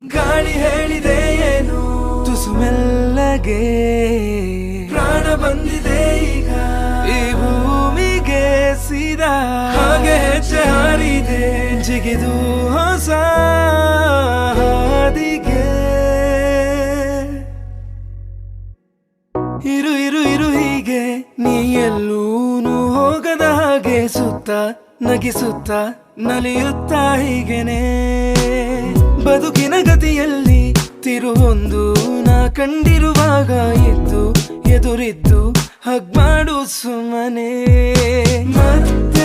ಗಾಳಿ ಹೇಳಿದೆ ಏನು ತುಸು ಮೆಲ್ಲಗೆ ಪ್ರಾಣ ಬಂದಿದೆ ಈಗ ಈ ಭೂಮಿಗೆ ಸೀದಾ ಹಾಗೆ ಹೆಜ್ಜೆ ಹಾರಿದೆ ಜಿಗಿದು ಹೊಸ ಹಾದಿಗೆ ಇರು ಇರು ಇರು ಹೀಗೆ ನೀ ಎಲ್ಲೂನು ಹೋಗದ ಹಾಗೆ ಸುತ್ತ ನಗಿಸುತ್ತ ನಲಿಯುತ್ತಾ ಹೀಗೆನೆ ಬದುಕಿನ ಗತಿಯಲ್ಲಿ ತಿರುವೊಂದು ನಾ ಕಂಡಿರುವಾಗ ಎದ್ದು ಎದುರಿದ್ದು ಹಗ್ ಮಾಡು ಸುಮ್ಮನೆ ಮತ್ತೆ